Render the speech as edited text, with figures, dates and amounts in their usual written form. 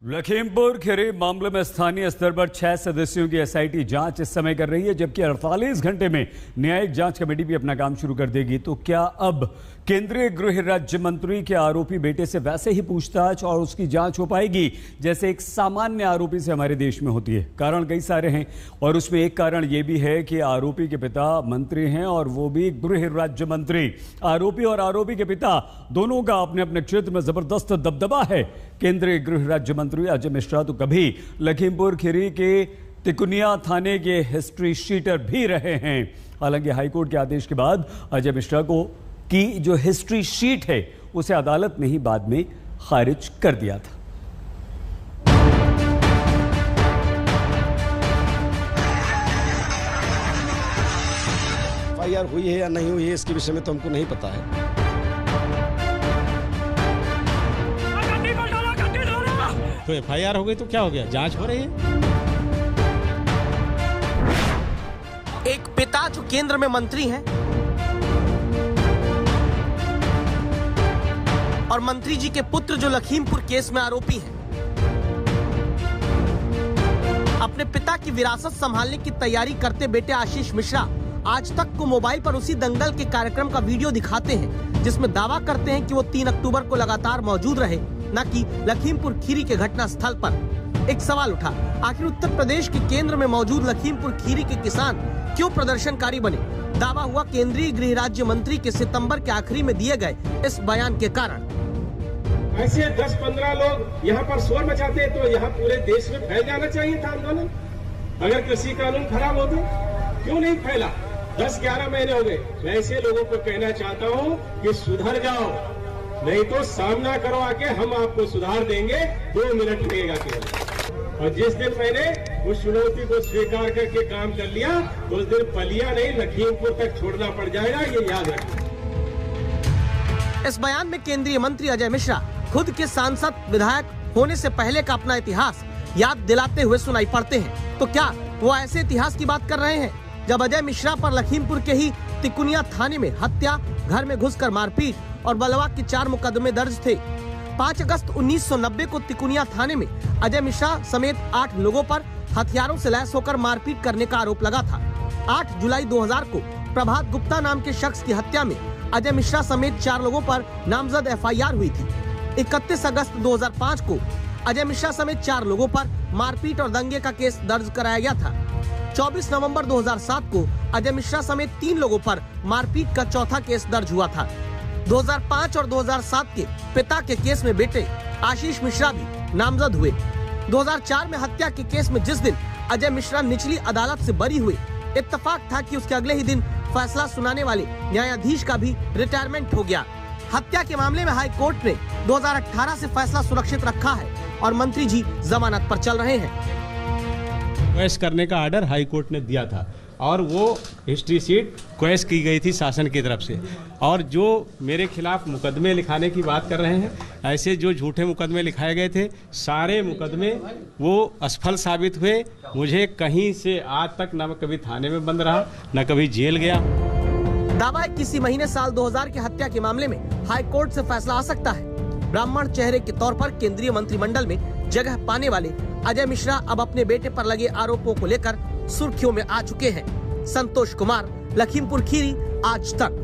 लखीमपुर खीरी मामले में स्थानीय स्तर पर 6 सदस्यों की एसआईटी जांच इस समय कर रही है, जबकि 48 घंटे में न्यायिक जांच कमेटी भी अपना काम शुरू कर देगी। तो क्या अब केंद्रीय गृह राज्य मंत्री के आरोपी बेटे से वैसे ही पूछताछ और उसकी जांच हो पाएगी जैसे एक सामान्य आरोपी से हमारे देश में होती है? कारण कई सारे हैं और उसमें एक कारण यह भी है कि आरोपी के पिता मंत्री हैं और वो भी गृह राज्य मंत्री। आरोपी और आरोपी के पिता दोनों का अपने अपने क्षेत्र में जबरदस्त दबदबा है। केंद्रीय गृह राज्य मंत्री अजय मिश्रा तो कभी लखीमपुर खीरी के तिकुनिया थाने के हिस्ट्री शीटर भी रहे हैं। हालांकि हाईकोर्ट के आदेश के बाद अजय मिश्रा को की जो हिस्ट्री शीट है उसे अदालत ने ही बाद में खारिज कर दिया था। एफआईआर हुई है या नहीं हुई है इसके विषय में तो हमको नहीं पता है। तो एफआईआर हो गई तो क्या हो गया, जांच हो रही है। एक पिता जो केंद्र में मंत्री हैं और मंत्री जी के पुत्र जो लखीमपुर केस में आरोपी हैं, अपने पिता की विरासत संभालने की तैयारी करते बेटे आशीष मिश्रा आज तक को मोबाइल पर उसी दंगल के कार्यक्रम का वीडियो दिखाते हैं जिसमें दावा करते हैं कि वो 3 अक्टूबर को लगातार मौजूद रहे, न कि लखीमपुर खीरी के घटना स्थल पर। एक सवाल उठा, आखिर उत्तर प्रदेश के केंद्र में मौजूद लखीमपुर खीरी के किसान क्यों प्रदर्शनकारी बने? दावा हुआ केंद्रीय गृह राज्य मंत्री के सितंबर के आखिरी में दिए गए इस बयान के कारण। ऐसे 10-15 लोग यहाँ पर शोर मचाते हैं तो यहाँ पूरे देश में फैल जाना चाहिए था आंदोलन। अगर कृषि कानून खराब होते क्यों नहीं फैला? 10-11 महीने हो गए। मैं ऐसे लोगों को कहना चाहता हूँ कि सुधर जाओ, नहीं तो सामना करो आके, हम आपको सुधार देंगे। 2 मिनट लगेगा केवल। और जिस दिन मैंने उस चुनौती को स्वीकार करके काम कर लिया उस दिन पलिया नहीं लखीमपुर तक छोड़ना पड़ जाएगा, ये याद रखना। इस बयान में केंद्रीय मंत्री अजय मिश्रा खुद के सांसद विधायक होने से पहले का अपना इतिहास याद दिलाते हुए सुनाई पड़ते हैं। तो क्या वो ऐसे इतिहास की बात कर रहे हैं जब अजय मिश्रा पर लखीमपुर के ही तिकुनिया थाने में हत्या, घर में घुसकर मारपीट और बलवा के 4 मुकदमे दर्ज थे? 5 अगस्त 1990 को तिकुनिया थाने में अजय मिश्रा समेत 8 लोगों पर हथियारों से लैस होकर मारपीट करने का आरोप लगा था। 8 जुलाई 2000 को प्रभात गुप्ता नाम के शख्स की हत्या में अजय मिश्रा समेत 4 लोगों पर नामजद एफआईआर हुई थी। 31 अगस्त 2005 को अजय मिश्रा समेत 4 लोगों पर मारपीट और दंगे का केस दर्ज कराया गया था। 24 नवंबर 2007 को अजय मिश्रा समेत 3 लोगों पर मारपीट का चौथा केस दर्ज हुआ था। 2005 और 2007 के पिता के केस में बेटे आशीष मिश्रा भी नामजद हुए। 2004 में हत्या के केस में जिस दिन अजय मिश्रा निचली अदालत से बरी हुए, इत्तेफाक था कि उसके अगले ही दिन फैसला सुनाने वाले न्यायाधीश का भी रिटायरमेंट हो गया। हत्या के मामले में हाई कोर्ट ने 2018 से फैसला सुरक्षित रखा है और मंत्री जी जमानत पर चल रहे हैं। क्वेश करने का आर्डर हाई कोर्ट ने दिया था और वो हिस्ट्री शीट क्वेश की गई थी शासन की तरफ से। और जो मेरे खिलाफ मुकदमे लिखाने की बात कर रहे हैं, ऐसे जो झूठे मुकदमे लिखाए गए थे सारे मुकदमे वो असफल साबित हुए। मुझे कहीं से आज तक न कभी थाने में बंद रहा न कभी जेल गया। दावा है किसी महीने साल 2000 की हत्या के मामले में हाई कोर्ट से फैसला आ सकता है। ब्राह्मण चेहरे के तौर पर केंद्रीय मंत्रिमंडल में जगह पाने वाले अजय मिश्रा अब अपने बेटे पर लगे आरोपों को लेकर सुर्खियों में आ चुके हैं। संतोष कुमार, लखीमपुर खीरी, आज तक।